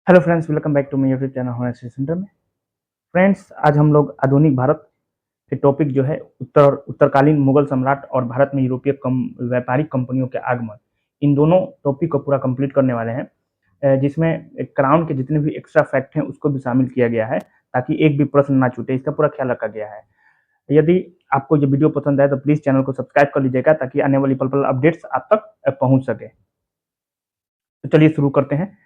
Hello friends, welcome back to my YouTube channel honest centre में। Friends, आज हम लोग आधुनिक भारत के टॉपिक जो है उत्तरकालीन मुगल सम्राट और भारत में यूरोपीय व्यापारिक कंपनियों के आगमन, इन दोनों टॉपिक को पूरा कंप्लीट करने वाले हैं, जिसमें क्राउन के जितने भी एक्स्ट्रा फैक्ट हैं उसको भी शामिल किया गया है ताकि एक भी प्रश्न ना छूटे। इसका पूरा ख्याल रखा गया है। यदि आपको ये वीडियो पसंद आए तो प्लीज चैनल को सब्सक्राइब कर लीजिएगा ताकि आने वाली पल पल अपडेट्स आप तक पहुंच सके। तो चलिए शुरू करते हैं।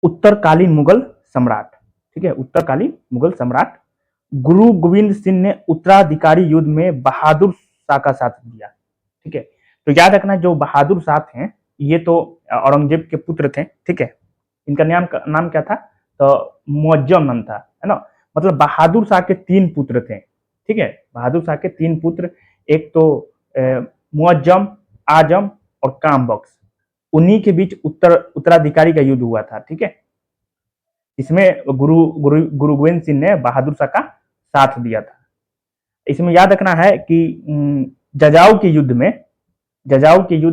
उत्तरकालीन मुगल सम्राट, ठीक है, उत्तरकालीन मुगल सम्राट गुरु गोविंद सिंह ने उत्तराधिकारी युद्ध में बहादुर शाह का साथ दिया। ठीक है, तो याद रखना जो बहादुर शाह थे ये तो औरंगजेब के पुत्र थे। ठीक है, इनका नाम क्या था? तो मुअज्जम नाम था, है ना। मतलब बहादुर शाह के तीन पुत्र थे। ठीक है, बहादुर शाह के तीन पुत्र, एक तो मुअज्जम, आजम और काम बख्श। उन्हीं के बीच उत्तराधिकारी का युद्ध हुआ था। ठीक है, इसमें गुरु गुरु गुरु गोविंद सिंह ने बहादुर शाह का साथ दिया था। इसमें याद रखना है कि जजाऊ के युद्ध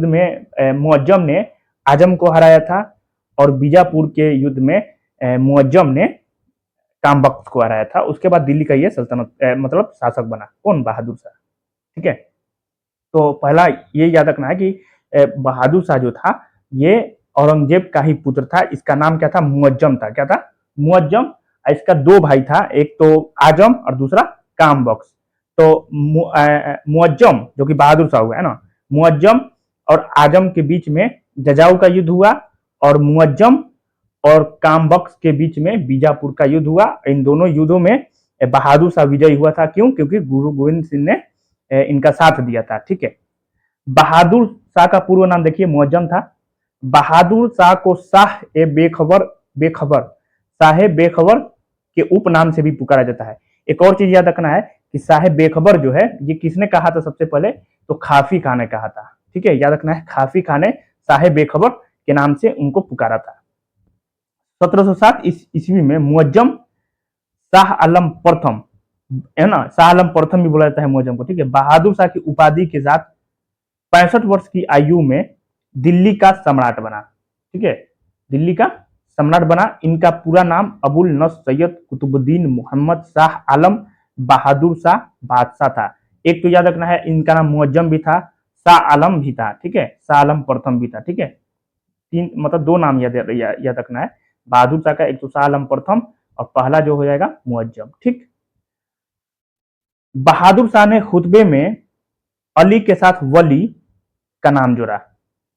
में मुअज्जम ने आजम को हराया था और बीजापुर के युद्ध में मुअज्जम ने काम बख्श को हराया था। उसके बाद दिल्ली का ये सल्तनत मतलब शासक बना, कौन? बहादुर शाह। ठीक है, तो पहला ये याद रखना है कि बहादुर शाह जो था ये औरंगजेब का ही पुत्र था। इसका नाम क्या था? मुअज्जम था। क्या था? मुअज्जम। इसका दो भाई था, एक तो आजम और दूसरा काम बख्श। तो मुअज्जम जो कि बहादुर शाह हुआ है ना, मुअज्जम और आजम के बीच में जजाऊ का युद्ध हुआ और मुअज्जम और काम बख्श के बीच में बीजापुर का युद्ध हुआ। इन दोनों युद्धों में बहादुर शाह विजयी हुआ था। क्यों? क्योंकि गुरु गोविंद सिंह ने इनका साथ दिया था। ठीक है, बहादुर शाह का पूर्व नाम देखिए मुअज्जम था। बहादुर शाह को शाह ए बेखबर बेखबर साहेब बेखबर के उपनाम से भी पुकारा जाता है। एक और चीज याद रखना है कि साहेब बेखबर जो है ये किसने कहा था? सबसे पहले तो खाफी खान ने कहा था। ठीक है, याद रखना है, खाफी खान ने साहेब बेखबर के नाम से उनको पुकारा था। 1707 ईस्वी में मुअज्जम शाह आलम प्रथम, है ना, शाह आलम प्रथम भी बोला जाता है मुअज्जम को। ठीक है, बहादुर शाह की उपाधि के साथ 65 वर्ष की आयु में दिल्ली का सम्राट बना। ठीक है, दिल्ली का सम्राट बना। इनका पूरा नाम अबुल नस सैयद कुतुबुद्दीन मोहम्मद शाह आलम बहादुर शाह बादशाह था। एक तो याद रखना है इनका नाम मुअज्जम भी था, शाह आलम भी था। ठीक है, शाह आलम प्रथम भी था। ठीक है, तीन मतलब दो नाम याद रखना है बहादुर शाह का, एक तो शाह आलम प्रथम और पहला जो हो जाएगा मुअज्जम। ठीक, बहादुर शाह ने खुतबे में अली के साथ वली का नाम जोड़ा।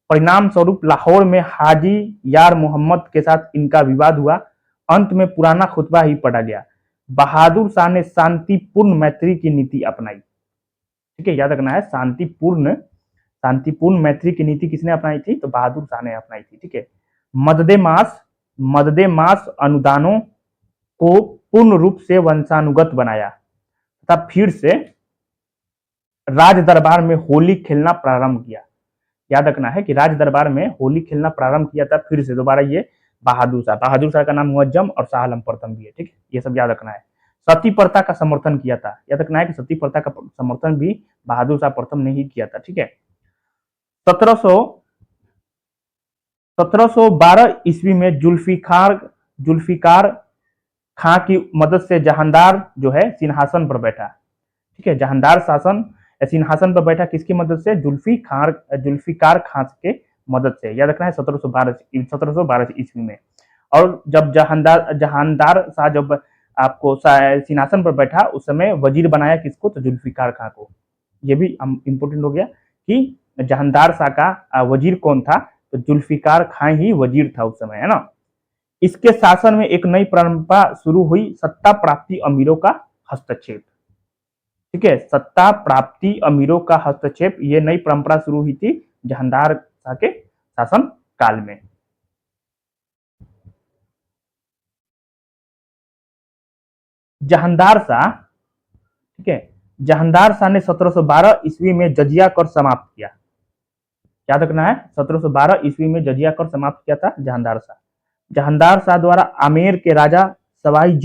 परिणाम स्वरूप लाहौर में हाजी यार मोहम्मद के साथ इनका विवाद हुआ। अंत में पुराना खुतबा ही पढ़ा गया। बहादुर शाह ने शांतिपूर्ण मैत्री की नीति अपनाई। ठीक है, याद रखना है, शांतिपूर्ण मैत्री की नीति किसने अपनाई थी? तो बहादुर शाह ने अपनाई थी। ठीक है, मददे मास अनुदानों को पूर्ण रूप से वंशानुगत बनाया तथा फिर से राज दरबार में होली खेलना प्रारंभ किया। याद रखना है कि राज दरबार में होली खेलना प्रारंभ किया था फिर से दोबारा ये बहादुर शाह का नाम मुअज्जम और शाह आलम प्रथम भी है। ठीक है, ये सब याद रखना है। सती प्रथा का समर्थन किया था। याद रखना है कि सती प्रथा का समर्थन भी बहादुर शाह प्रथम ने ही किया था। ठीक है, 1712 ईस्वी में जुल्फिकार खां की मदद से जहांदार जो है सिंहासन पर बैठा। ठीक है, जहांदार शासन सिंहासन पर बैठा किसकी मदद से? जुल्फिकार खां के मदद से। याद रखना है 1712 ईस्वी में। और जब जहांदार शाह जब आपको सिंहासन पर बैठा उस समय वजीर बनाया किसको? तो जुल्फिकार खां को। ये भी इंपोर्टेंट हो गया कि जहांदार शाह का वजीर कौन था? तो जुल्फिकार खां ही वजीर था उस समय, है ना। इसके शासन में एक नई परंपरा शुरू हुई, सत्ता प्राप्ति अमीरों का हस्तक्षेप। ठीक है, सत्ता प्राप्ति अमीरों का हस्तक्षेप, ये नई परंपरा शुरू हुई थी जहांदार शाह के शासन काल में। जहांदार शाह, ठीक है, जहांदार शाह ने 1712 ईस्वी में जजिया कर समाप्त किया। याद रखना है, 1712 ईस्वी में जजिया कर समाप्त किया था जहांदार शाह द्वारा आमेर के राजा सवाई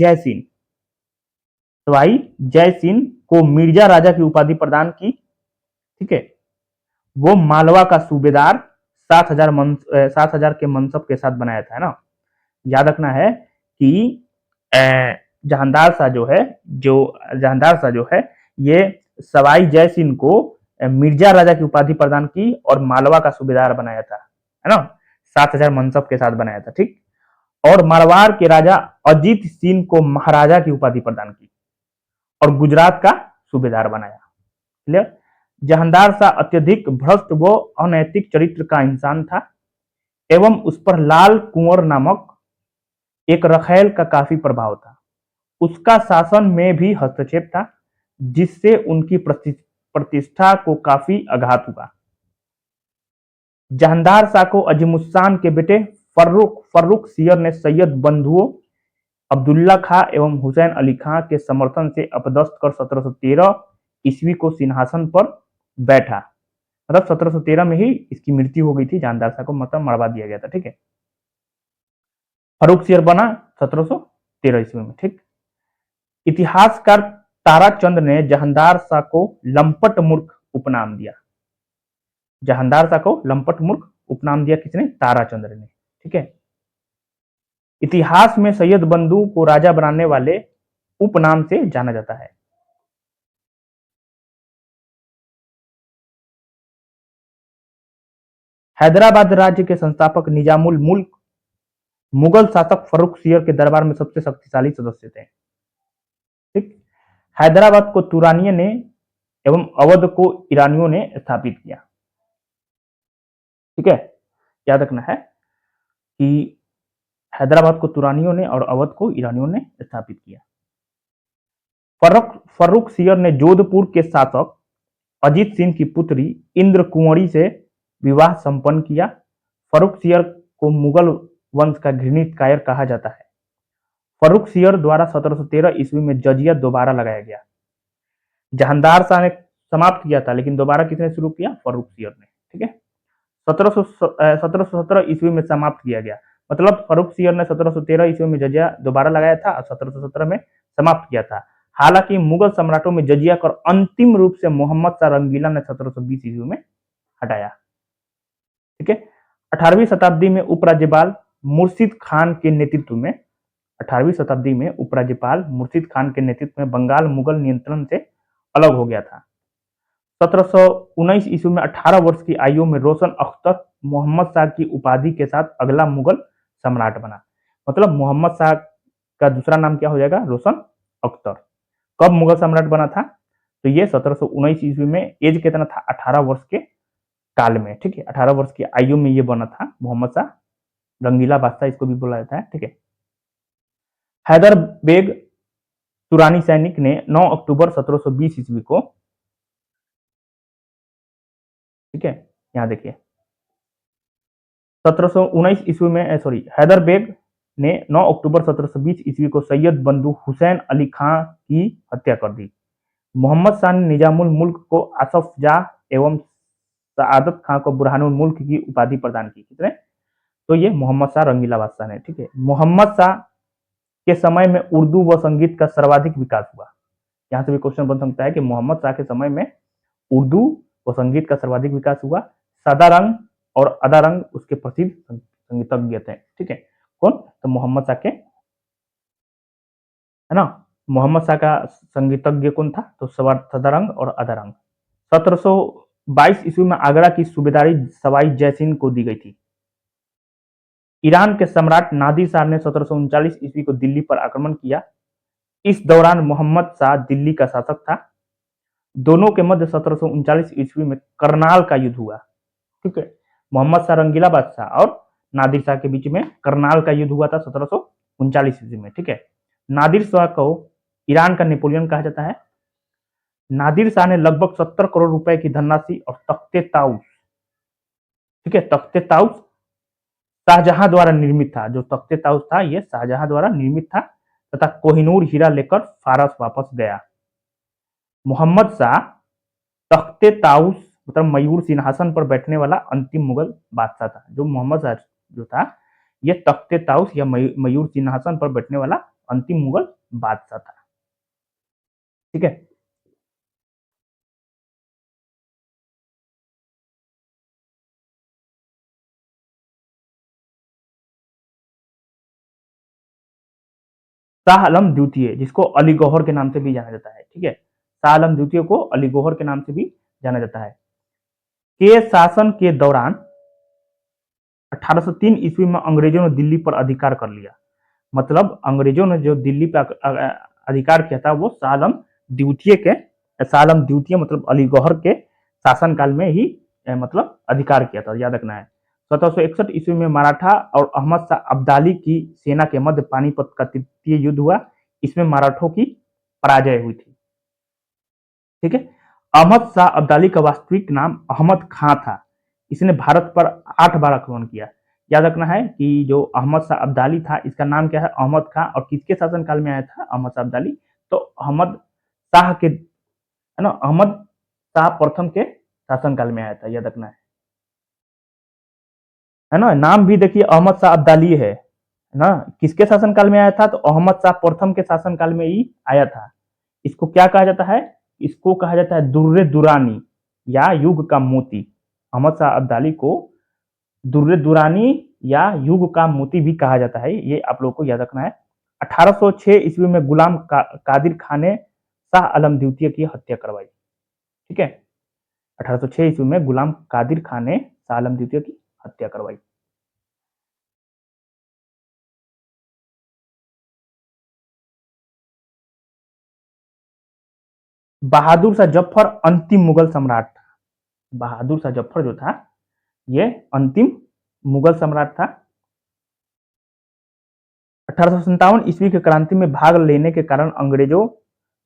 जय सिंह को मिर्जा राजा की उपाधि प्रदान की। ठीक है, वो मालवा का सूबेदार 7,000 के मनसब के साथ बनाया था, है ना। याद रखना है कि जहानदार शाह जो है ये सवाई जय सिंह को मिर्जा राजा की उपाधि प्रदान की और मालवा का सूबेदार बनाया था, है ना। 7,000 मनसब के साथ बनाया था, ठीक। और मारवाड़ के राजा अजीत सिंह को महाराजा की उपाधि प्रदान की और गुजरात का सूबेदार बनाया। क्लियर। जहानदार शाह अत्यधिक भ्रष्ट व अनैतिक चरित्र का इंसान था एवं उस पर लाल कुंवर नामक एक रखैल का काफी प्रभाव था। उसका शासन में भी हस्तक्षेप था जिससे उनकी प्रतिष्ठा को काफी आघात हुआ। जहानदार शाह को अजीमुस्तान के बेटे फर्रुख सियर ने सैयद बंधुओं अब्दुल्ला खां एवं हुसैन अली खां के समर्थन से अपदस्थ कर 1713 ईस्वी को सिंहासन पर बैठा। मतलब 1713 में ही इसकी मृत्यु हो गई थी। जहानदार शाह को मतलब मरवा दिया गया था, ठीक है। फर्रुख सियर बना 1713 ईस्वी में, ठीक। इतिहासकार ताराचंद ने जहानदार शाह को लंपट मूर्ख उपनाम दिया। जहानदार शाह को लंपट मूर्ख उपनाम दिया किसने? ताराचंद ने, ठीक है। इतिहास में सैयद बंधु को राजा बनाने वाले उपनाम से जाना जाता है। हैदराबाद राज्य के संस्थापक निजामुल मुल्क मुगल शासक फर्रुख सियर के दरबार में सबसे शक्तिशाली सदस्य थे, ठीक। हैदराबाद को तुरानियों ने एवं अवध को ईरानियों ने स्थापित किया, ठीक है। याद रखना है कि हैदराबाद को तुरानियों ने और अवध को ईरानियों ने स्थापित किया। फर्रुख सियर ने जोधपुर के शासक अजीत सिंह की पुत्री इंद्र कुंवरी से विवाह संपन्न किया। फर्रुख सियर को मुगल वंश का घृणित कायर कहा जाता है। फर्रुख सियर द्वारा 1713 ईस्वी में जजिया दोबारा लगाया गया। जहानदार शाह ने समाप्त किया था लेकिन दोबारा किसने शुरू किया? फर्रुख सियर ने, ठीक है। 1717 ईस्वी में समाप्त किया गया। मतलब फर्रुख सियर ने 1713 ईस्वी में जजिया दोबारा लगाया था और 1717 में समाप्त किया था। हालांकि मुगल सम्राटों में जजिया कर अंतिम रूप से मोहम्मद शाह रंगीला ने 1720 ईस्वी में हटाया, ठीक है। 18वीं शताब्दी में उपराज्यपाल मुर्शिद खान के नेतृत्व में 18वीं शताब्दी में उपराज्यपाल मुर्शिद खान के नेतृत्व में बंगाल मुगल नियंत्रण से अलग हो गया था। 1719 ईस्वी में 18 वर्ष की आयु में रोशन अख्तर मोहम्मद शाह की उपाधि के साथ अगला मुगल सम्राट बना। मतलब मोहम्मद शाह का दूसरा नाम क्या हो जाएगा? रोशन अख्तर। कब मुगल सम्राट बना था? तो ये 1719 ईस्वी में। एज कितना था? 18 वर्ष के काल में, ठीक है। 18 वर्ष की आयु में ये बना था मोहम्मद शाह, रंगीला बादशाह इसको भी बोला जाता है, ठीक है। हैदर बेग तुरानी सैनिक ने 9 अक्टूबर 1720 ईस्वी को, ठीक है, यहाँ देखिए 1719 ईस्वी में हैदर बेग ने 9 अक्टूबर 1720 ईस्वी को सैयद बंधु हुसैन अली खां की हत्या कर दी। मोहम्मद शाह ने निजामुल मुल्क को आसफ जाह एवं सआदत खां को बुरहानुल मुल्क की उपाधि प्रदान की। कितने? तो ये मोहम्मद शाह रंगीला बादशाह ने, ठीक है। मोहम्मद शाह के समय में उर्दू व संगीत का सर्वाधिक विकास हुआ। यहाँ से भी क्वेश्चन बन सकता है कि मोहम्मद शाह के समय में उर्दू व संगीत का सर्वाधिक विकास हुआ। सदारंग और अदारंग उसके प्रसिद्ध संगीतज्ञ थे, ठीक है। कौन? तो मोहम्मद शाह के, है ना। मोहम्मद शाह का संगीतज्ञ कौन था? तो सदारंग और अदारंग। 1722 ईस्वी में आगरा की सूबेदारी सवाई जयसिंह को दी गई थी। ईरान के सम्राट नादिर शाह ने 1739 ईस्वी को दिल्ली पर आक्रमण किया। इस दौरान मोहम्मद शाह दिल्ली का शासक था। दोनों के मध्य 1739 ईस्वी में करनाल का युद्ध हुआ, ठीक है। मोहम्मद शाह रंगीला बादशाह और नादिर शाह के बीच में करनाल का युद्ध हुआ था 1739 ईस्वी में, ठीक है। नादिर शाह को ईरान का नेपोलियन कहा जाता है। नादिर शाह ने लगभग 70 करोड़ रुपए की धनराशि और तख्ते ताउस, ठीक है, तख्ते ताउस शाहजहां द्वारा निर्मित था। जो तख्ते ताउस था ये शाहजहां द्वारा निर्मित था तथा कोहिनूर हीरा लेकर फारस वापस गया। मोहम्मद शाह तख्ते ताउस मतलब मयूर सिंहासन पर बैठने वाला अंतिम मुगल बादशाह था। जो मोहम्मद शाह जो था ये तख्ते ताउस या मयूर सिंहासन पर बैठने वाला अंतिम मुगल बादशाह था, ठीक है। शाह आलम द्वितीय, जिसको अली गौहर के नाम से भी जाना जाता है, ठीक है। शाह आलम द्वितीय को अली गौहर के नाम से भी जाना जाता है। के शासन के दौरान 1803 ईस्वी में अंग्रेजों ने दिल्ली पर अधिकार कर लिया। मतलब अंग्रेजों ने जो दिल्ली पर अधिकार किया था वो शाह आलम द्वितीय मतलब अली गौहर के शासनकाल में ही मतलब अधिकार किया था, याद रखना है। 1761 ईस्वी में मराठा और अहमद शाह अब्दाली की सेना के मध्य पानीपत का तृतीय युद्ध हुआ। इसमें मराठों की पराजय हुई थी, ठीक है। अहमद शाह अब्दाली का वास्तविक नाम अहमद खां था। इसने भारत पर 8 बार आक्रमण किया। याद रखना है कि जो अहमद शाह अब्दाली था इसका नाम क्या है, अहमद खां, और किसके शासनकाल में आया था अहमद शाह अब्दाली, तो अहमद शाह के, है ना, अहमद शाह प्रथम के शासनकाल में आया था, याद रखना है ना। नाम भी देखिए अहमद शाह अब्दाली है ना। किसके शासनकाल में आया था, तो अहमद शाह प्रथम के शासनकाल में ही आया था। इसको क्या कहा जाता है, इसको कहा जाता है दुर्रे दुरानी या युग का मोती। अहमद शाह अब्दाली को दुर्रे दुरानी या युग का मोती भी कहा जाता है, ये आप लोगों को याद रखना है। 1806 ईस्वी में गुलाम कादिर खान ने शाह आलम द्वितीय की हत्या करवाई, ठीक है। 1806 ईस्वी में गुलाम कादिर खान ने शाह आलम द्वितीय की हत्या करवाई। बहादुर शाह जफर अंतिम मुगल सम्राट था। बहादुर शाह जफर जो था ये अंतिम मुगल सम्राट था। 1857 ईस्वी की क्रांति में भाग लेने के कारण अंग्रेजों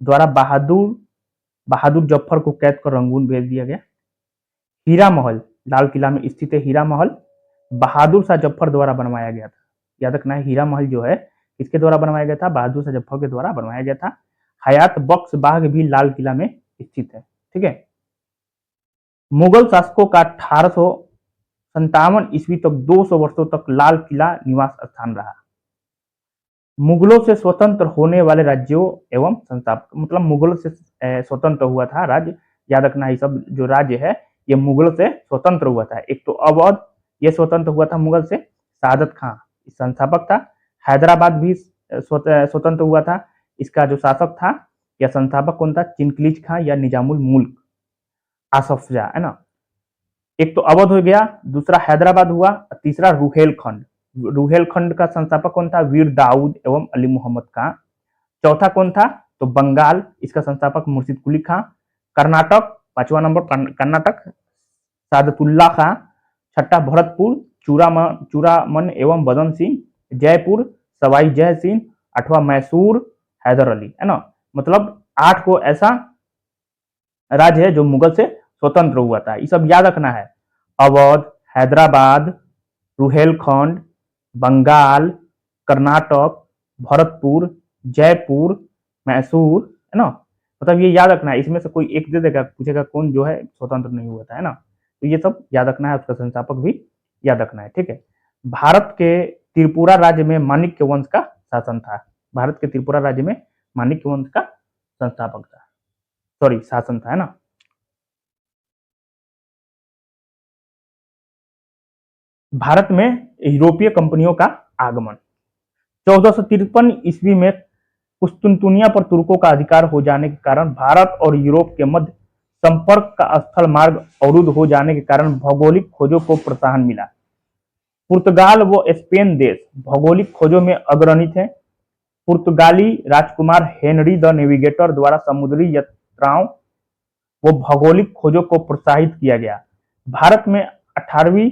द्वारा बहादुर जफर को कैद कर रंगून भेज दिया गया। हीरा महल लाल किला में स्थित है। हीरा महल बहादुर शाह जफर द्वारा बनवाया गया था। याद रखना है, हीरा महल जो है किसके द्वारा बनवाया गया था, बहादुर शाह जफर के द्वारा बनवाया गया था। हयात बख्श बाग भी लाल किला में स्थित है, ठीक है। मुगल शासकों का 1857 ईस्वी तक 200 वर्षों तक लाल किला निवास स्थान रहा। मुगलों से स्वतंत्र होने वाले राज्यों एवं संस्थापक, मतलब मुगलों से स्वतंत्र हुआ था राज्य। याद रखना है, सब जो राज्य है ये मुगलों से स्वतंत्र हुआ था। एक तो अवध ये स्वतंत्र हुआ था मुगल से, सादत खां संस्थापक था। हैदराबाद भी स्वतंत्र हुआ था, इसका जो शासक था या संस्थापक कौन था, चिनकलिज खां या निजामुल मुल्क आसफ जाह, है ना। एक तो अवध हो गया, दूसरा हैदराबाद हुआ, तीसरा रुहेलखंड। रुहेलखंड का संस्थापक कौन था, वीर दाऊद एवं अली मोहम्मद खां। चौथा कौन था, तो बंगाल, इसका संस्थापक मुर्शिद कुली खां। कर्नाटक, 5वां नंबर कर्नाटक, सादतुल्ला खां। छठा भरतपुर, चूड़ामन एवं बदन सिंह। जयपुर, सवाई जय सिंह। 8वां मैसूर, हैदर अली, है ना। मतलब 8 को ऐसा राज्य है जो मुगल से स्वतंत्र हुआ था। ये सब याद रखना है, अवध, हैदराबाद, रुहेलखंड, बंगाल, कर्नाटक, भरतपुर, जयपुर, मैसूर, है ना। मतलब ये याद रखना है, इसमें से कोई एक दे देगा, पूछेगा कौन जो है स्वतंत्र नहीं हुआ था, है ना। तो ये सब याद रखना है, उसका संस्थापक भी याद रखना है, ठीक है। भारत के त्रिपुरा राज्य में माणिक्य वंश का शासन था। भारत के त्रिपुरा राज्य में माणिक्य वंश का संस्थापक था, सॉरी शासन था, है ना। भारत में यूरोपीय कंपनियों का आगमन 1453 ईस्वी में कुस्तुनतुनिया पर तुर्कों का अधिकार हो जाने के कारण भारत और यूरोप के मध्य संपर्क का स्थल मार्ग अवरुद्ध हो जाने के कारण भौगोलिक खोजों को प्रोत्साहन मिला। पुर्तगाल व स्पेन देश भौगोलिक खोजों में अग्रणी थे। पुर्तगाली राजकुमार हेनरी द नेविगेटर द्वारा समुद्री यात्राओं व भौगोलिक खोजों को प्रोत्साहित किया गया। भारत में 18वीं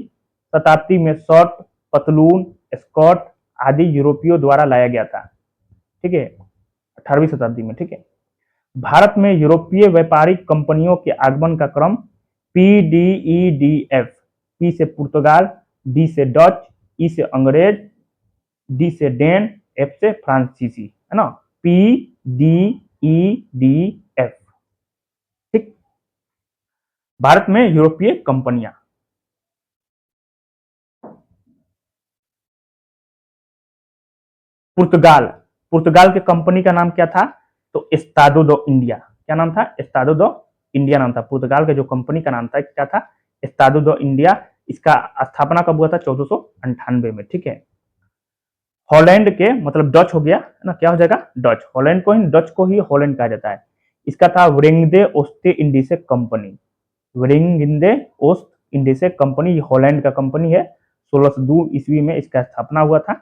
शताब्दी में शर्ट, पतलून, स्कर्ट आदि यूरोपियों द्वारा लाया गया था, ठीक है, 18वीं शताब्दी में, ठीक है। भारत में यूरोपीय व्यापारिक कंपनियों के आगमन का क्रम PDEDF, पी से पुर्तगाल, डी से डच, ई से अंग्रेज, डी से डेन, एफ से फ्रांसीसी, है ना। PDEDF, ठीक। भारत में यूरोपीय कंपनियां, पुर्तगाल, पुर्तगाल के कंपनी का नाम क्या था, तो एस्तादो दो इंडिया। क्या नाम था, एस्तादो दो इंडिया नाम था। पुर्तगाल के जो कंपनी का नाम था क्या था, एस्तादो दो इंडिया। इसका स्थापना कब हुआ था, 1498 में, ठीक है। हॉलैंड के मतलब डच हो गया है ना, क्या हो जाएगा डच, हॉलैंड को ही डच को ही हॉलैंड कहा जाता है। इसका था वेरेंगदे ओस्टे इंडीसे कंपनी, वेरेंगदे ओस्ट इंडीसे कंपनी, ये हॉलैंड का कंपनी है। 1602 ईस्वी में इसका स्थापना हुआ था।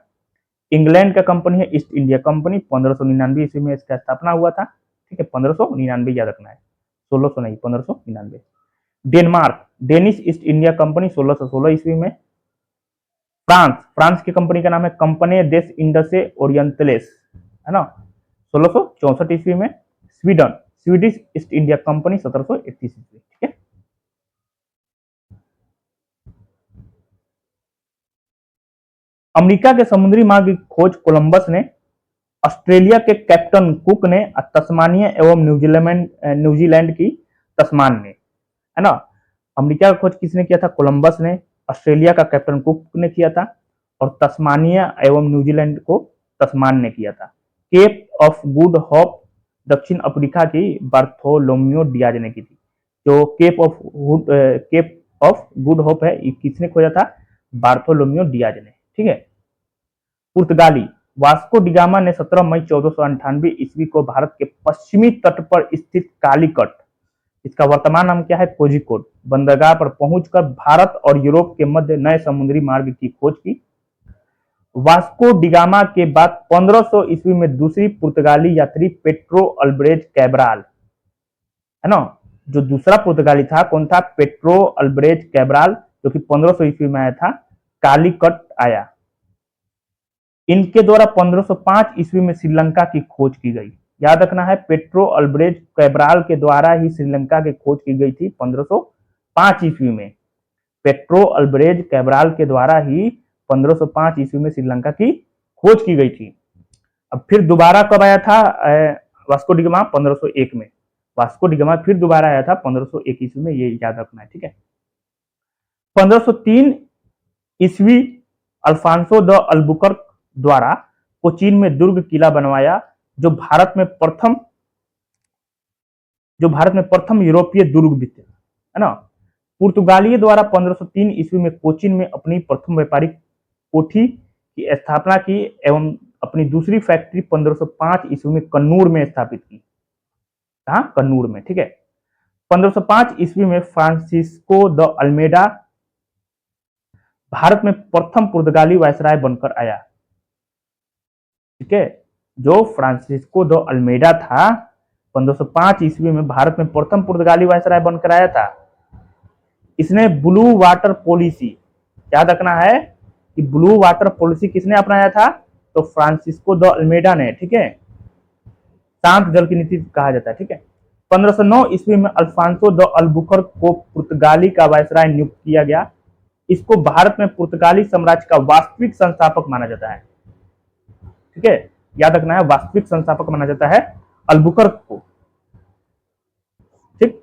इंग्लैंड का कंपनी है ईस्ट इंडिया कंपनी, 1599 ईस्वी में इसका स्थापना हुआ था। ठीक है, 1599 याद रखना है, 1600 नहीं, 1599। Denmark, Danish east India company, 1616 ईस्वी में। फ्रांस, फ्रांस की कंपनी का नाम है कंपनी देश इंडसे ओरिएंटलेस, है ना, 1664 ईस्वी में। Sweden, Swedish east India company, 1731 ईस्वी। ठीक है, अमेरिका के समुद्री मार्ग की खोज कोलंबस ने, ऑस्ट्रेलिया के कैप्टन कुक ने, तस्मानिया एवं न्यूजीलैंड न्यूजीलैंड की तस्मान ने, है ना। अमेरिका का खोज किसने किया था, कोलंबस ने। ऑस्ट्रेलिया का कैप्टन कुक ने किया था, और तस्मानिया एवं न्यूजीलैंड को तस्मान ने किया था। केप ऑफ गुड होप दक्षिण अफ्रीका की बार्थोलोम्यू डियाज ने की थी। जो केप ऑफ गुड होप है, किसने खोजा था, बार्थोलोम्यू डियाज ने। ठीक है, पुर्तगाली, वास्को डिगामा ने 17 मई 1498 ईस्वी को भारत के पश्चिमी तट पर स्थित कालीकट, इसका वर्तमान नाम क्या है, कोझिकोड, बंदरगाह पर पहुंचकर भारत और यूरोप के मध्य नए समुद्री मार्ग की खोज की। वास्को डिगामा के बाद 1500 ईस्वी में दूसरी पुर्तगाली यात्री पेट्रो अल्ब्रेज कैब्राल, है ना, जो दूसरा पुर्तगाली था कौन था, पेट्रो अल्ब्रेज कैब्राल, जो कि 1500 ईस्वी में आया था, कालीकट आया। इनके द्वारा 1505 ईस्वी में श्रीलंका की खोज की गई। याद रखना है, पेट्रो अल्ब्रेज कैब्राल के द्वारा ही श्रीलंका की खोज की गई थी 1505 ईस्वी में। पेट्रो अल्ब्रेज कैब्राल के द्वारा ही 1505 ईस्वी में श्रीलंका की खोज की गई थी। अब फिर दोबारा कब आया था वास्को डिगामा, 1501 में। वास्को डिगामा फिर दोबारा आया था 1501 ईस्वी में, ये याद रखना है। ठीक है, 1503 ईस्वी अल्फांसो द अल्बुकर्क द्वारा कोचीन में दुर्ग किला बनवाया, जो भारत में प्रथम यूरोपीय दुर्ग भी थे, है ना। पुर्तगालियों द्वारा 1503 ईस्वी में कोचीन में अपनी प्रथम व्यापारिक कोठी की स्थापना की, एवं अपनी दूसरी फैक्ट्री 1505 ईस्वी में कन्नूर में स्थापित की। कहा, कन्नूर में। ठीक है, 1505 ईस्वी में फ्रांसिस्को द अल्मेडा भारत में प्रथम पुर्तगाली वायसराय बनकर आया। ठीक है, जो फ्रांसिस्को द अल्मेडा था 1505 ईस्वी में भारत में प्रथम पुर्तगाली वायसराय बनकर आया था। इसने ब्लू वाटर पॉलिसी, याद रखना है कि ब्लू वाटर पॉलिसी किसने अपनाया था, तो फ्रांसिस्को द अल्मेडा ने। ठीक है, शांत जल की नीति कहा जाता है। ठीक है, 1509 ईस्वी में अल्फांसो द अल्बुकर्क को पुर्तगाली का वायसराय नियुक्त किया गया। इसको भारत में पुर्तगाली साम्राज्य का वास्तविक संस्थापक माना जाता है। ठीक है, याद रखना है, वास्तविक संस्थापक माना जाता है अल्बुकर्क को। ठीक,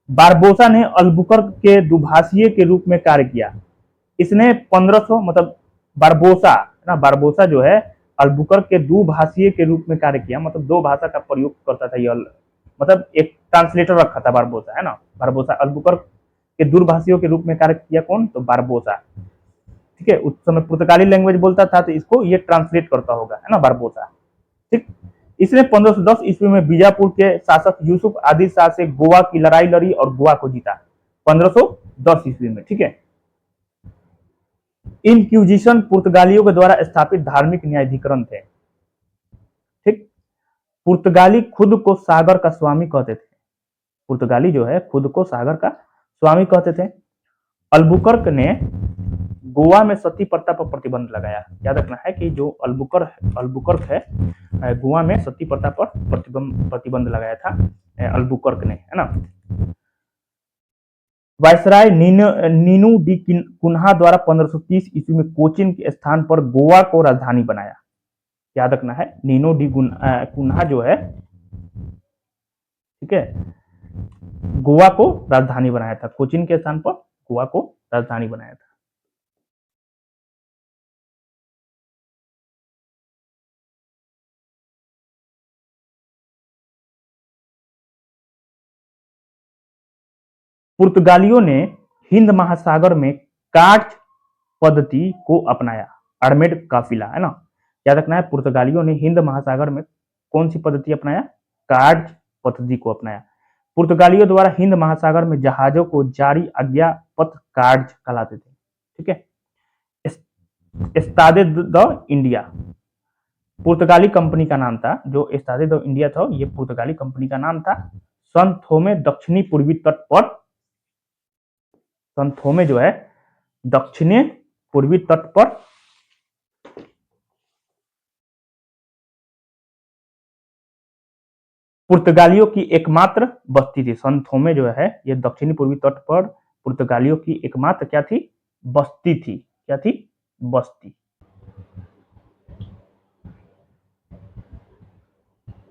बारबोसा ने अल्बुकर्क के दुभाषीय के रूप में कार्य किया। इसने 1500 मतलब बारबोसा ना, बारबोसा जो है अल्बुकर्क के दुभाषीय के रूप में कार्य किया, मतलब दो भाषा का प्रयोग करता था ये, मतलब एक ट्रांसलेटर रखा था बारबोसा, है ना। बारबोसा अल्बुकर्क के दूरभाषियों के रूप में कार्य किया, कौन, तो बारबोसा। ठीक है, उस समय पुर्तगाली लैंग्वेज बोलता था, तो इसको ये ट्रांसलेट करता होगा, है ना, बारबोसा। ठीक, इसने 1510 ईस्वी में बीजापुर के शासक यूसुफ आदिल शाह से गोवा की लड़ाई लड़ी और गोवा को जीता, 1510 ईस्वी में। ठीक है, इनक्विजिशन पुर्तगालियों के द्वारा स्थापित धार्मिक न्यायाधिकरण थे। ठीक, पुर्तगाली खुद को सागर का स्वामी कहते थे। पुर्तगाली जो है खुद को सागर का स्वामी कहते थे। अल्बुकर्क ने गोवा में सती प्रथा पर प्रतिबंध लगाया। याद रखना है कि जो अल्बुकर्क है, गोवा में सती प्रथा पर प्रतिबंध लगाया था अल्बुकर्क ने, है ना। वायसराय नीनू डी कुन्हा द्वारा 1530 ईस्वी में कोचीन के स्थान पर गोवा को राजधानी बनाया। याद रखना है, नीनो डी कुन्हा जो है, ठीक है, गोवा को राजधानी बनाया था, कोचीन के स्थान पर गोवा को राजधानी बनाया था। पुर्तगालियों ने हिंद महासागर में कार्च पद्धति को अपनाया, अड़मेड काफिला, है ना। याद रखना है, पुर्तगालियों ने हिंद महासागर में कौन सी पद्धति अपनाया? कार्ड पद्धति को अपनाया। पुर्तगालियों द्वारा हिंद महासागर में जहाजों को जारी आज्ञा पत्र कार्ड कहलाते थे। ठीक है। एस्तादे द इंडिया पुर्तगाली कंपनी का नाम था। जो एस्तादे द इंडिया था ये पुर्तगाली कंपनी का नाम था। सन थोमे दक्षिणी पूर्वी तट पर, सन थोमे जो है दक्षिणी पूर्वी तट पर पुर्तगालियों की एकमात्र बस्ती थी। सन थोमे जो है ये दक्षिणी पूर्वी तट पर पुर्तगालियों की एकमात्र क्या थी? बस्ती थी। क्या थी? बस्ती।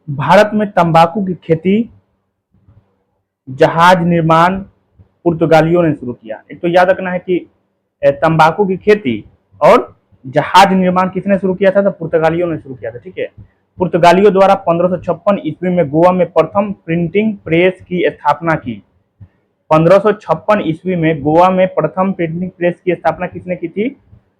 भारत में तंबाकू की खेती, जहाज निर्माण पुर्तगालियों ने शुरू किया। एक तो याद रखना है कि तंबाकू की खेती और जहाज निर्माण किसने शुरू किया था? तो पुर्तगालियों ने शुरू किया था। ठीक है। पुर्तगालियों द्वारा 1556 ईस्वी में गोवा में प्रथम प्रिंटिंग प्रेस की स्थापना की। 1556 ईस्वी में गोवा में प्रथम प्रिंटिंग प्रेस की स्थापना किसने की थी?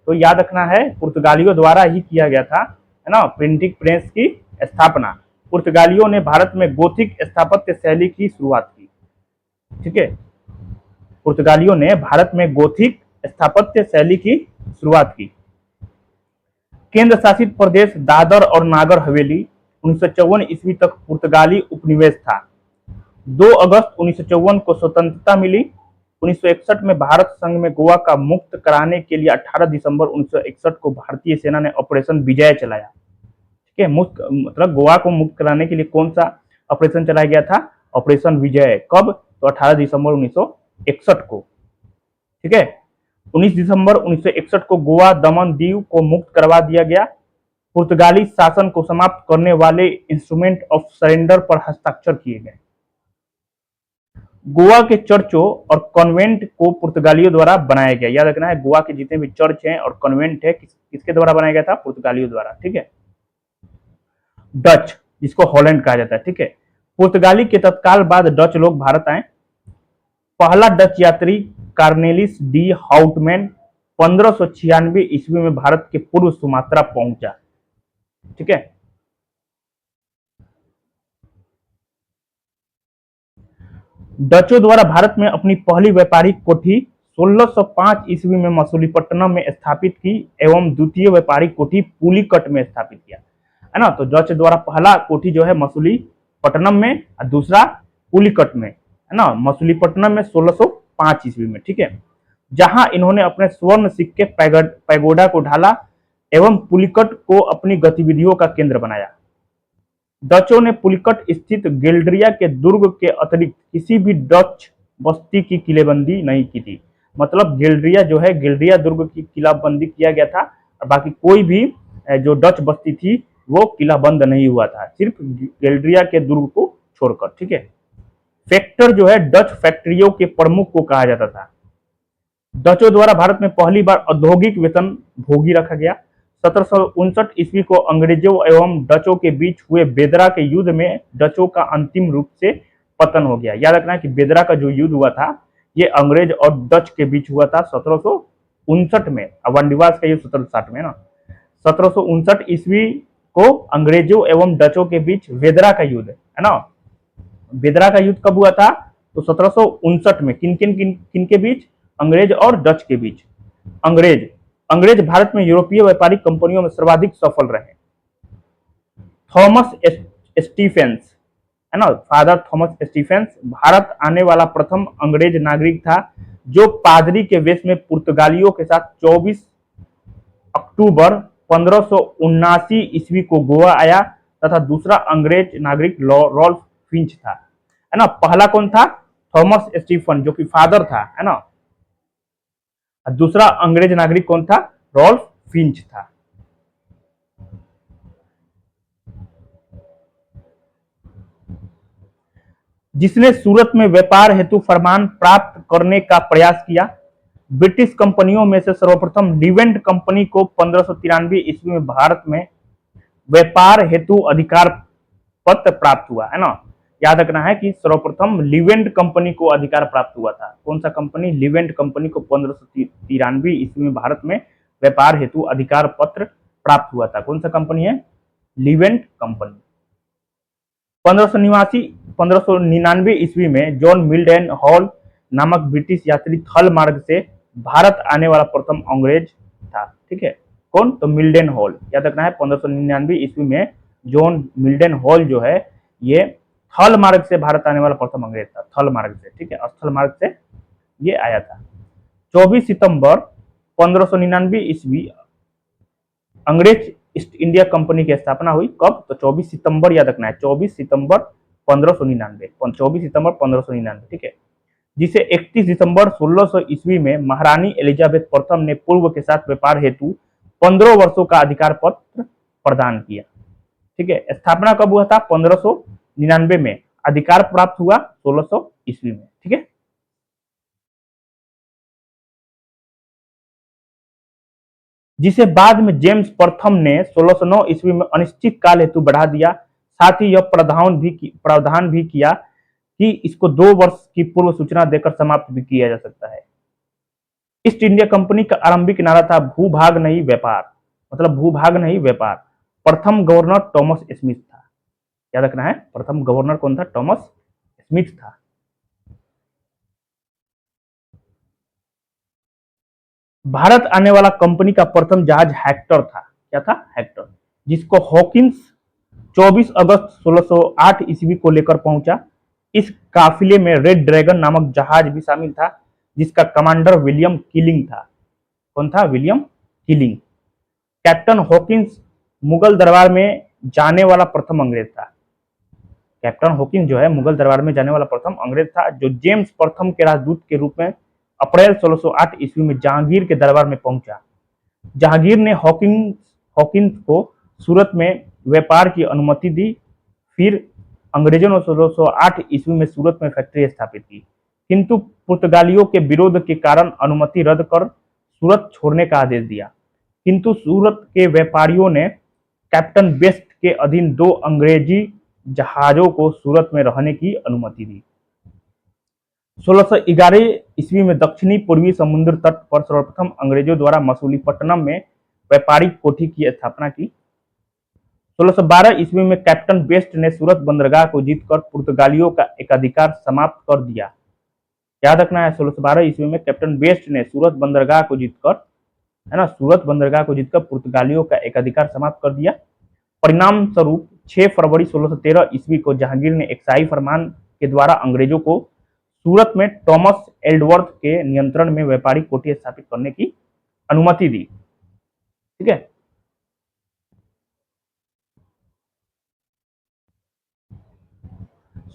तो याद रखना है पुर्तगालियों द्वारा ही किया गया था, है ना, प्रिंटिंग प्रेस की स्थापना। पुर्तगालियों ने भारत में गोथिक स्थापत्य शैली की शुरुआत की। ठीक है। पुर्तगालियों ने भारत में गोथिक स्थापत्य शैली की शुरुआत की। केंद्र शासित प्रदेश दादर और नागर हवेली 1954 ईस्वी तक पुर्तगाली उपनिवेश था। 2 अगस्त 1954 को स्वतंत्रता मिली। 1961 में भारत संघ में गोवा का मुक्त कराने के लिए 18 दिसंबर 1961 को भारतीय सेना ने ऑपरेशन विजय चलाया। ठीक है। मुक्त मतलब गोवा को मुक्त कराने के लिए कौन सा ऑपरेशन चलाया गया था? ऑपरेशन विजय। कब? तो 18 दिसंबर 1961 को। ठीक है। 19 दिसंबर 1961 को गोवा दमन दीव को मुक्त करवा दिया गया। पुर्तगाली शासन को समाप्त करने वाले इंस्ट्रूमेंट ऑफ सरेंडर पर हस्ताक्षर किए गए। गोवा के चर्चों और कॉन्वेंट को पुर्तगालियों द्वारा बनाया गया। याद रखना है गोवा के जितने भी चर्च हैं और कॉन्वेंट है किसके द्वारा बनाया गया था? पुर्तगालियों द्वारा। ठीक है। डच, जिसको हॉलैंड कहा जाता है। ठीक है। पुर्तगाली के तत्काल बाद डच लोग भारत आए। पहला डच यात्री कार्नेलिस डी हाउटमैन 1596 ईस्वी में भारत के पूर्व सुमात्रा पहुंचा। ठीक है। डचों द्वारा भारत में अपनी पहली व्यापारिक कोठी 1605 ईस्वी में मसूलीपट्टनम में स्थापित की एवं द्वितीय व्यापारिक कोठी पुलिकट में स्थापित किया, है ना। तो डच द्वारा पहला कोठी जो है मसूलीपट्टनम में और दूसरा पुलिकट में, है ना, मसूलीपट्टनम में 1605 ईस्वी में। ठीक है। जहां इन्होंने अपने स्वर्ण सिक्के पैगोडा को ढाला एवं पुलिकट को अपनी गतिविधियों का केंद्र बनाया। डचों ने पुलिकट स्थित गेल्ड्रिया के दुर्ग के अतिरिक्त किसी भी डच बस्ती की किलेबंदी नहीं की थी। मतलब गेल्ड्रिया जो है, गेल्ड्रिया दुर्ग की किलाबंदी किया गया था और बाकी कोई भी जो डच बस्ती थी वो किला बंद नहीं हुआ था, सिर्फ गेल्ड्रिया के दुर्ग को छोड़कर। ठीक है। फैक्टर जो है डच फैक्ट्रियों के प्रमुख को कहा जाता था। डचों द्वारा भारत में पहली बार औद्योगिक वेतन भोगी रखा गया। 1759 ईस्वी को अंग्रेजों एवं डचों के बीच हुए बेदरा के युद्ध में डचों का अंतिम रूप से पतन हो गया। याद रखना है कि बेदरा का जो युद्ध हुआ था ये अंग्रेज और डच के बीच हुआ था 1759 में। वानडिवास का युद्ध 1760 में ना। 1759 ईस्वी को अंग्रेजों एवं डचों के बीच बेदरा का युद्ध, है ना। बेदरा का युद्ध कब हुआ था? तो 1759 में। किन किन किन किन के बीच? अंग्रेज और डच के बीच। अंग्रेज भारत में यूरोपीय व्यापारिक कंपनियों में सर्वाधिक सफल रहे। थॉमस स्टीफेंस, है ना, फादर थॉमस स्टीफेंस भारत आने वाला प्रथम अंग्रेज नागरिक था जो पादरी के वेश में पुर्तगालियों के साथ 24 अक्टूबर 1579 ईस्वी को गोवा आया तथा दूसरा अंग्रेज नागरिक रॉल्फ फिंच था, है ना। पहला कौन था? थॉमस स्टीफन जो कि फादर था, है ना। दूसरा अंग्रेज नागरिक कौन था? रॉल्फ फिंच था। जिसने सूरत में व्यापार हेतु फरमान प्राप्त करने का प्रयास किया। ब्रिटिश कंपनियों में से सर्वप्रथम लिवेंट कंपनी को 1593 ईस्वी में भारत में व्यापार हेतु अधिकार पत्र प्राप्त हुआ, है ना। याद रखना है कि सर्वप्रथम लिवेंट कंपनी को अधिकार प्राप्त हुआ था। कौन सा कंपनी? लिवेंट कंपनी को 1593 ईस्वी में भारत में व्यापार हेतु अधिकार पत्र प्राप्त हुआ था। कौन सा कंपनी है? Leivand company. 1599 ईस्वी में जॉन मिल्डन हॉल नामक ब्रिटिश यात्री थल मार्ग से भारत आने वाला प्रथम अंग्रेज था। ठीक है, कौन? तो मिल्डन हॉल, याद रखना है। 1599 ईस्वी में जॉन मिल्डन हॉल जो है ये थल मार्ग से भारत आने वाला प्रथम अंग्रेज था। थल मार्ग से, ठीक है, स्थल मार्ग से ये आया था। 24 सितंबर 1599 ईस्वी अंग्रेज ईस्ट इंडिया कंपनी की स्थापना हुई। कब? तो 24 सितंबर, याद रखना है, 24 सितंबर 1599, 24 सितंबर 1599, ठीक है, जिसे 31 दिसंबर 1600 ईस्वी में महारानी एलिजाबेथ प्रथम ने पूर्व के साथ व्यापार हेतु 15 वर्षों का अधिकार पत्र प्रदान किया। ठीक है, स्थापना कब हुआ था? 1599 में, अधिकार प्राप्त हुआ 1600 ईस्वी में। ठीक है, जिसे बाद में जेम्स प्रथम ने 1609 ईस्वी में अनिश्चित काल हेतु बढ़ा दिया। साथ ही यह प्रावधान भी किया कि इसको 2 वर्ष की पूर्व सूचना देकर समाप्त भी किया जा सकता है। ईस्ट इंडिया कंपनी का आरंभिक नारा था भूभाग नहीं व्यापार, मतलब भूभाग नहीं व्यापार। प्रथम गवर्नर थॉमस स्मिथ था। याद रखना है, प्रथम गवर्नर कौन था? थॉमस स्मिथ था। भारत आने वाला कंपनी का प्रथम जहाज हेक्टर था। क्या था? हेक्टर, जिसको हॉकिंस 24 अगस्त 1608 ईस्वी को लेकर पहुंचा। इस काफिले में रेड ड्रैगन नामक जहाज भी शामिल था, जिसका कमांडर विलियम किलिंग था। कौन था? William killing. Captain Hawkins Mughal दरबार में जाने वाला प्रथम अंग्रेज था। कैप्टन हॉकिंस जो है मुगल दरबार में जाने वाला प्रथम अंग्रेज था, जो जेम्स प्रथम के राजदूत के रूप में अप्रैल 1608 ईस्वी में जहांगीर के दरबार में पहुंचा। जहांगीर ने हॉकिंस को सूरत में व्यापार की अनुमति दी। फिर अंग्रेजों ने 1608 ईस्वी में सूरत में फैक्ट्री स्थापित की, किंतु पुर्तगालियों के विरोध के कारण अनुमति रद्द कर सूरत छोड़ने का आदेश दिया। किंतु सूरत के व्यापारियों ने कैप्टन बेस्ट के अधीन 2 अंग्रेजी जहाजों को सूरत में रहने की अनुमति दी। 1611 ईस्वी में दक्षिणी पूर्वी समुद्र तट पर सर्वप्रथम अंग्रेजों द्वारा मसूलीपट्टनम में व्यापारिक कोठी की स्थापना की। 1612 ईस्वी में कैप्टन बेस्ट ने सूरत बंदरगाह को जीतकर पुर्तगालियों का एकाधिकार समाप्त कर दिया। याद रखना है, 1612 ईस्वी में कैप्टन बेस्ट ने सूरत बंदरगाह को जीतकर, है ना, सूरत बंदरगाह को जीतकर पुर्तगालियों का एकाधिकार समाप्त कर दिया। परिणाम स्वरूप 6 फरवरी 1613 ईस्वी को जहांगीर ने एक शाही फरमान के द्वारा अंग्रेजों को सूरत में थॉमस एल्डवर्थ के नियंत्रण में व्यापारिक कोठी स्थापित करने की अनुमति दी। ठीक है,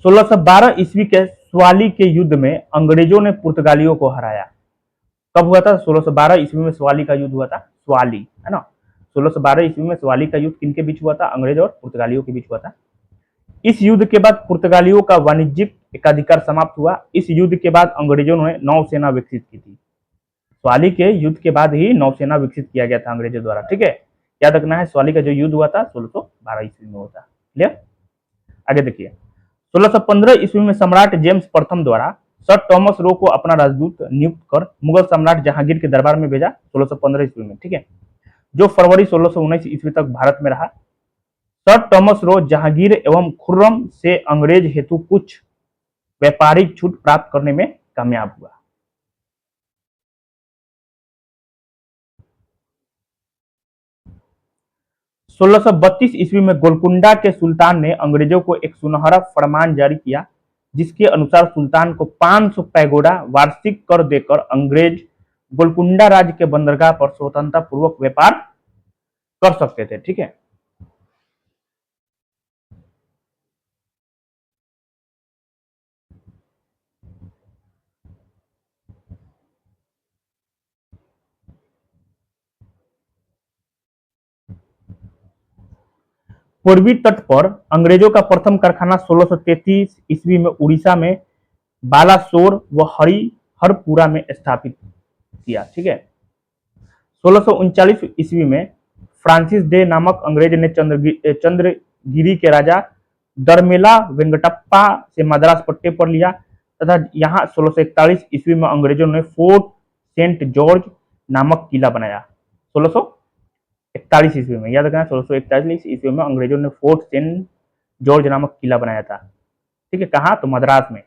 1612 ईस्वी के स्वाली के युद्ध में अंग्रेजों ने पुर्तगालियों को हराया। कब हुआ था? 1612 ईस्वी में स्वाली का युद्ध हुआ था। स्वाली, है ना, 1612 ईस्वी में स्वाली का युद्ध किनके बीच हुआ था? अंग्रेज और पुर्तगालियों के बीच हुआ था। इस युद्ध के बाद पुर्तगालियों का वाणिज्यिक एकाधिकार समाप्त हुआ। इस युद्ध के बाद अंग्रेजों ने नौसेना विकसित की थी। स्वाली के युद्ध के बाद ही नौसेना विकसित किया गया था अंग्रेजों द्वारा। ठीक है, याद रखना है, स्वाली का जो युद्ध हुआ था 1612 ईस्वी में हुआ था। क्लियर? आगे देखिए, 1615 ईस्वी में सम्राट जेम्स प्रथम द्वारा सर थॉमस रो को अपना राजदूत नियुक्त कर मुगल सम्राट जहांगीर के दरबार में भेजा 1615 ईस्वी में। ठीक है, जो फरवरी 1619 ईस्वी तक भारत में रहा। सर थॉमस रो जहांगीर एवं खुर्रम से अंग्रेज हेतु कुछ व्यापारिक छूट प्राप्त करने में कामयाब हुआ। सोलह सौ 32 ईस्वी में गोलकुंडा के सुल्तान ने अंग्रेजों को एक सुनहरा फरमान जारी किया, जिसके अनुसार सुल्तान को 500 पैगोडा वार्षिक कर देकर अंग्रेज गोलकुंडा राज्य के बंदरगाह पर स्वतंत्रता पूर्वक व्यापार कर सकते थे। ठीक है, पूर्वी तट पर अंग्रेजों का प्रथम कारखाना 1633 ईस्वी में उड़ीसा में बालासोर व हरिहरपुरा में स्थापित किया। ठीक है, 1639 ईस्वी में फ्रांसिस डे नामक अंग्रेज ने चंद्रगिरी के राजा दरमेला वेंकटप्पा से मद्रास पट्टे पर लिया तथा यहाँ 1641 ईस्वी में अंग्रेजों ने फोर्ट सेंट जॉर्ज नामक किला बनाया। 1641 1641 ईस्वी में, याद रखना 1641 ईस्वी में अंग्रेजों ने फोर्ट सेंट जॉर्ज नामक किला बनाया था। ठीक है, कहाँ? तो मद्रास में।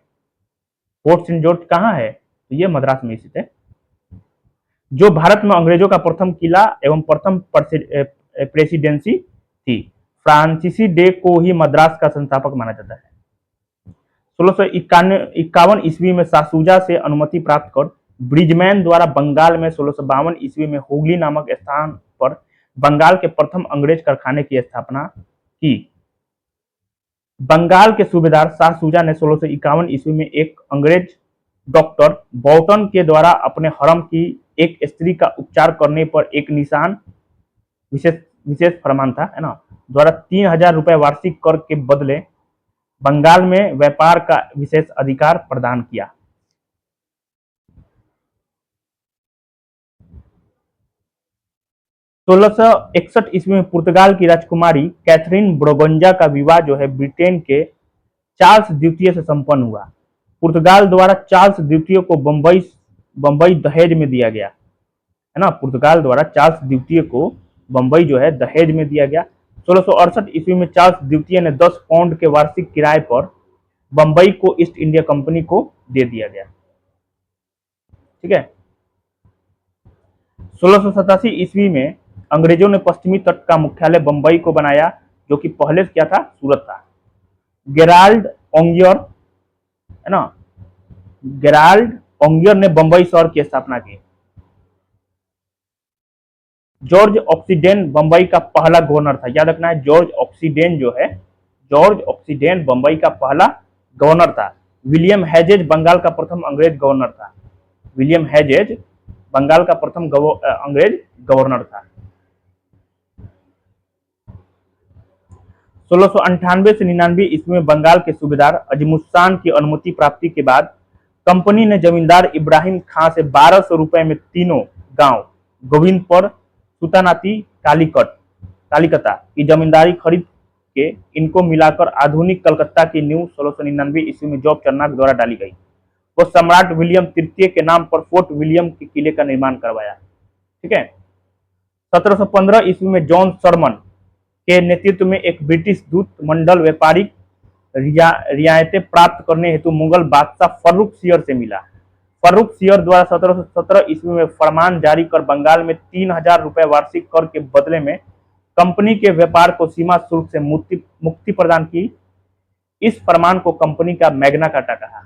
फोर्ट सेंट जॉर्ज कहाँ है? तो ये मद्रास में स्थित है, जो भारत में अंग्रेजों का प्रथम किला एवं प्रथम प्रेसिडेंसी थी। फ्रांसीसी डे को ही मद्रास का संस्थापक माना जाता है। 1651 ईस्वी में सासूजा से अनुमति प्राप्त कर ब्रिजमैन द्वारा बंगाल में 1652 ईस्वी में हुगली नामक स्थान पर बंगाल के प्रथम अंग्रेज कारखाने की स्थापना की। बंगाल के सूबेदार शाह सूजा ने 1651 ईस्वी में एक अंग्रेज डॉक्टर बॉटन के द्वारा अपने हरम की एक स्त्री का उपचार करने पर एक निशान विशेष फरमान था, है ना, द्वारा 3000 रुपए वार्षिक कर के बदले बंगाल में व्यापार का विशेष अधिकार प्रदान किया। सोलह सौ 61 ईस्वी में पुर्तगाल की राजकुमारी कैथरीन ब्रोगंजा का विवाह जो है ब्रिटेन के चार्ल्स द्वितीय से संपन्न हुआ। पुर्तगाल द्वारा चार्ल्स द्वितीय को बंबई दहेज में दिया गया, है ना। पुर्तगाल द्वारा चार्ल्स द्वितीय को बंबई जो है दहेज में दिया गया। 1668 ईस्वी में चार्ल्स द्वितीय ने 10 पाउंड के वार्षिक किराए पर बंबई को ईस्ट इंडिया कंपनी को दे दिया गया। ठीक है। 1687 ईस्वी में अंग्रेजों ने पश्चिमी तट का मुख्यालय बंबई को बनाया, जो कि पहले क्या था? सूरत था। गेराल्ड ओंगियर, है ना, गेराल्ड ओंगियर ने बंबई शहर की स्थापना की। जॉर्ज ऑक्सीडेन बंबई का पहला गवर्नर था। याद रखना है, जॉर्ज ऑक्सीडेन जो है, जॉर्ज ऑक्सीडेन बंबई का पहला गवर्नर था। विलियम हेजेज बंगाल का प्रथम अंग्रेज गवर्नर था। विलियम हेजेज बंगाल का प्रथम अंग्रेज गवर्नर था। 1698 से 99 ईस्वी में बंगाल के सूबेदार अजमुस्तान की अनुमति प्राप्ति के बाद कंपनी ने जमींदार इब्राहिम खां से 1200 रुपए में तीनों गांव गोविंदपुर, सुतानाती, कालीकता की जमींदारी खरीद के इनको मिलाकर आधुनिक कलकत्ता की नींव 1699 ईस्वी में जॉब चर्नाक द्वारा डाली गई। वो सम्राट विलियम तृतीय के नाम पर फोर्ट विलियम के किले का निर्माण करवाया। ठीक है। 1715 ईस्वी में जॉन सरमन के नेतृत्व में एक ब्रिटिश दूत मंडल व्यापारिक रियायतें प्राप्त करने हेतु मुगल बादशाह फर्रुख सियर से मिला। फर्रुख सियर द्वारा 1717 ईस्वी में फरमान जारी कर बंगाल में 3000 रुपए वार्षिक कर के बदले में कंपनी के व्यापार को सीमा शुल्क से मुक्ति प्रदान की। इस फरमान को कंपनी का मैग्ना कार्टा कहा।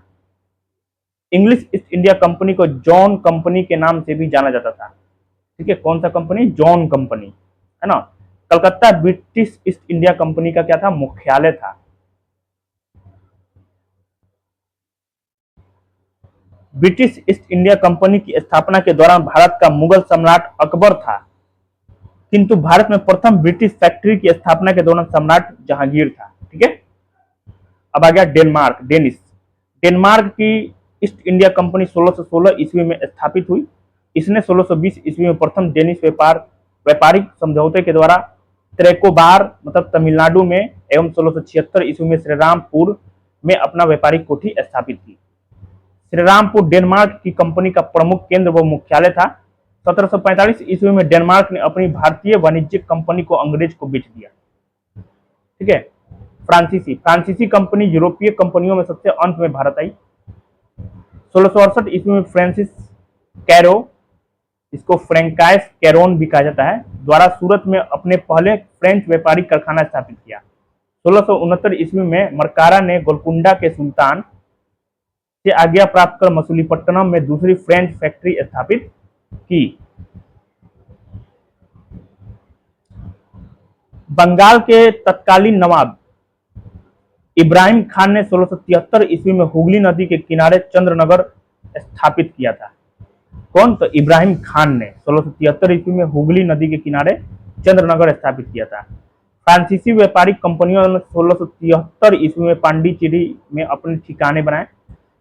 इंग्लिश ईस्ट इंडिया कंपनी को जॉन कंपनी के नाम से भी जाना जाता था। ठीक है, कौन सा कंपनी? जॉन कंपनी, है ना। Calcutta British east India company का क्या था? मुख्यालय था। ब्रिटिश ईस्ट इंडिया कंपनी की स्थापना के दौरान भारत का मुगल सम्राट अकबर था, किंतु भारत में प्रथम ब्रिटिश फैक्ट्री की स्थापना के दौरान सम्राट जहांगीर था। ठीक है। अब आ गया डेनमार्क की ईस्ट इंडिया कंपनी 1616 ईस्वी में स्थापित हुई। इसने 1620 ईस्वी में प्रथम डेनिश व्यापारिक समझौते के द्वारा त्रेकोबार मतलब तमिलनाडु में एवं 1676 ईस्वी में श्रीरामपुर में अपना व्यापारिक कोठी स्थापित की। श्रीरामपुर डेनमार्क की कंपनी का प्रमुख केंद्र व मुख्यालय था। 1745 ईस्वी में डेनमार्क ने अपनी भारतीय वाणिज्यिक कंपनी को अंग्रेज को बेच दिया। ठीक है। फ्रांसीसी कंपनी यूरोपीय कंपनियों में सबसे अंत में भारत आई। 1668 ईस्वी में फ्रांसिस कैरो, इसको फ्रैंकाइस कैरोन भी कहा जाता है, द्वारा सूरत में अपने पहले फ्रेंच व्यापारिक कारखाना स्थापित किया। 1669 ईस्वी में मरकारा ने गोलकुंडा के सुल्तान से आज्ञा प्राप्त कर मसूलीपट्टनम में दूसरी फ्रेंच फैक्ट्री स्थापित की। बंगाल के तत्कालीन नवाब इब्राहिम खान ने 1673 ईस्वी में हुगली नदी के किनारे चंद्रनगर स्थापित किया था। कौन? तो इब्राहिम खान ने 1673 ईस्वी में हुगली नदी के किनारे चंद्रनगर स्थापित किया था। फ्रांसीसी व्यापारिक कंपनियों ने 1673 ईस्वी में पांडिचेरी में अपने ठिकाने बनाए।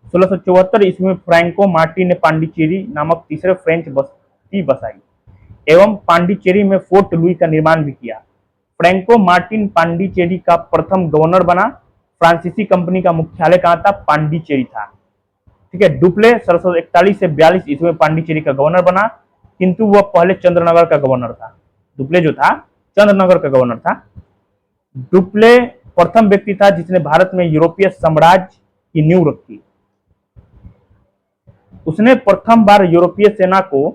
1674 ईस्वी में फ्रैंको मार्टी ने पांडिचेरी नामक तीसरे फ्रेंच बस्ती बसाई एवं पांडिचेरी में फोर्ट लुई का निर्माण भी किया। फ्रैंको मार्टिन पांडिचेरी का प्रथम गवर्नर बना। फ्रांसीसी कंपनी का मुख्यालय कहाँ था? पांडिचेरी था। ठीक है। डुप्ले 1741 से 42 ईस्वी में पांडिचेरी का गवर्नर बना, किंतु वह पहले चंद्रनगर का गवर्नर था। डुप्ले जो था चंद्रनगर का गवर्नर था। डुप्ले प्रथम व्यक्ति था जिसने भारत में यूरोपीय साम्राज्य की नींव रखी। उसने प्रथम बार यूरोपीय सेना को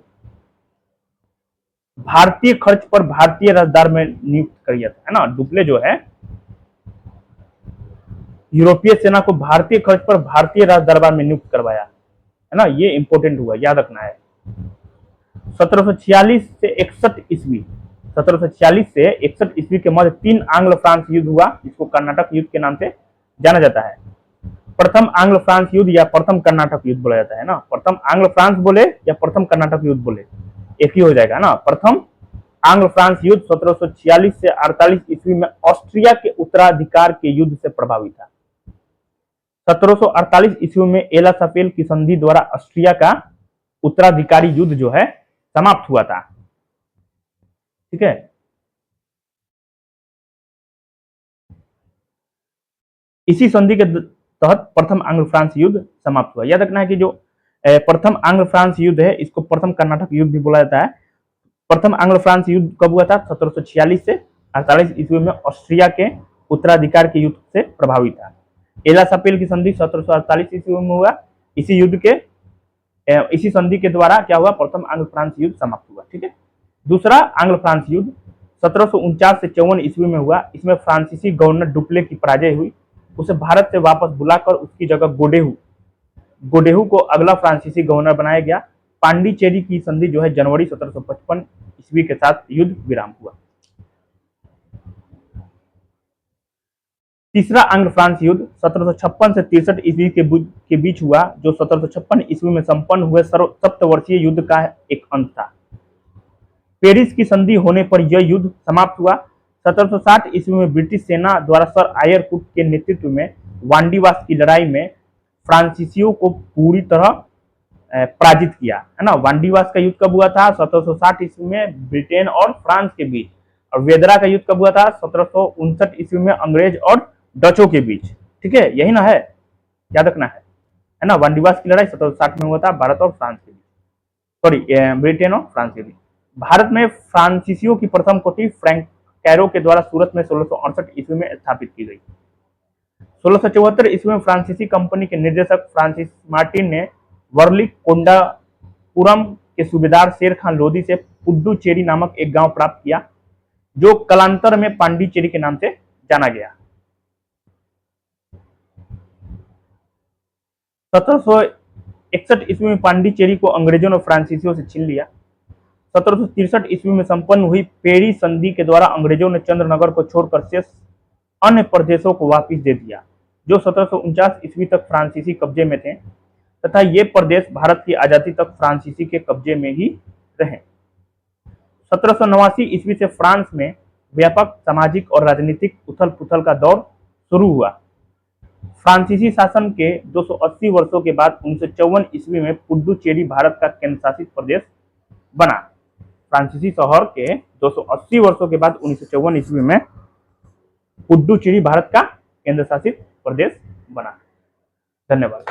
भारतीय खर्च पर भारतीय राजदार में नियुक्त किया था, है ना। डुप्ले जो है यूरोपीय सेना को भारतीय खर्च पर भारतीय राजदरबार में नियुक्त करवाया, है ना। ये इंपॉर्टेंट हुआ, याद रखना है। 1746 से 61 ईस्वी 1746 से 61 ईस्वी के मध्य 3 आंग्ल फ्रांस युद्ध हुआ, जिसको कर्नाटक युद्ध के नाम से जाना जाता है। प्रथम आंग्ल फ्रांस युद्ध या प्रथम कर्नाटक युद्ध बोला जाता है ना। प्रथम आंग्ल फ्रांस बोले या प्रथम कर्नाटक युद्ध बोले, एक ही हो जाएगा ना। प्रथम आंग्ल फ्रांस युद्ध 1746 से 48 ईस्वी में ऑस्ट्रिया के उत्तराधिकार के युद्ध से प्रभावित था। 1748 ईस्वी में एला सफेल की संधि द्वारा ऑस्ट्रिया का उत्तराधिकारी युद्ध जो है समाप्त हुआ था। ठीक है, इसी संधि के तहत प्रथम आंग्ल फ्रांस युद्ध समाप्त हुआ। याद रखना है कि जो प्रथम आंग्ल फ्रांस युद्ध है इसको प्रथम कर्नाटक युद्ध भी बोला जाता है। प्रथम आंग्ल फ्रांस युद्ध कब हुआ था? 1746 से 48 ईस्वी में ऑस्ट्रिया के उत्तराधिकार के युद्ध से प्रभावित था। एला सपेल की संधि 1748 ईस्वी में हुआ। इसी संधि के द्वारा क्या हुआ? प्रथम आंग्ल फ्रांस युद्ध समाप्त हुआ। ठीक है, दूसरा आंग्ल फ्रांस युद्ध 1749 से 54 ईस्वी में हुआ। इसमें फ्रांसीसी गवर्नर डुप्ले की पराजय हुई। उसे भारत से वापस बुलाकर उसकी जगह गोडेहू को अगला फ्रांसीसी गवर्नर बनाया गया। पांडिचेरी की संधि जो है जनवरी 1755 ईस्वी के साथ युद्ध विराम हुआ। तीसरा आंग्ल फ्रांस युद्ध 1756 से 63 ईस्वी के बीच हुआ, जो 1756 ईस्वी में संपन्न हुए सप्तवर्षीय युद्ध का एक अंत था। पेरिस की संधि होने पर यह युद्ध समाप्त हुआ। 1760 ईस्वी में ब्रिटिश सेना द्वारा सर आयर कुक के नेतृत्व में वांडीवास की लड़ाई में फ्रांसीसियों को पूरी तरह पराजित किया, है ना। वांडीवास का युद्ध कब हुआ था? 1760 ईस्वी में ब्रिटेन और फ्रांस के बीच। और वेदरा का युद्ध कब हुआ था? 1759 ईस्वी में अंग्रेज और डचों के बीच। ठीक है, यही ना है, याद रखना है ना। वांडीवास की लड़ाई 1760 में हुआ था भारत और फ्रांस के बीच, सॉरी ब्रिटेन और फ्रांस के बीच। भारत में फ्रांसीसियों की प्रथम कोठी फ्रैंक कैरो के द्वारा सूरत में 1668 ईस्वी में स्थापित की गई। 1674 ईस्वी में फ्रांसीसी कंपनी के निर्देशक फ्रांसिस मार्टिन ने वर्ली कोंडापुरम के सूबेदार शेर खान लोधी से पुडुचेरी नामक एक गांव प्राप्त किया, जो कालांतर में पांडिचेरी के नाम से जाना गया। 1761 ईस्वी में पांडिचेरी को अंग्रेजों ने फ्रांसीसियों से छीन लिया। 1763 ईस्वी में संपन्न हुई पेरिस संधि के द्वारा अंग्रेजों ने चंद्रनगर को छोड़कर शेष अन्य प्रदेशों को वापस दे दिया, जो 1749 ईस्वी तक फ्रांसीसी कब्जे में थे, तथा ये प्रदेश भारत की आजादी तक फ्रांसीसी के कब्जे में ही रहे। 1789 ईस्वी से फ्रांस में व्यापक सामाजिक और राजनीतिक उथल-पुथल का दौर शुरू हुआ। फ्रांसीसी शासन के 280 वर्षों के बाद 1954 ईस्वी में पुडुचेरी भारत का केंद्रशासित प्रदेश बना। फ्रांसीसी शहर के 280 वर्षों के बाद 1954 ईस्वी में पुडुचेरी भारत का केंद्र शासित प्रदेश बना। धन्यवाद।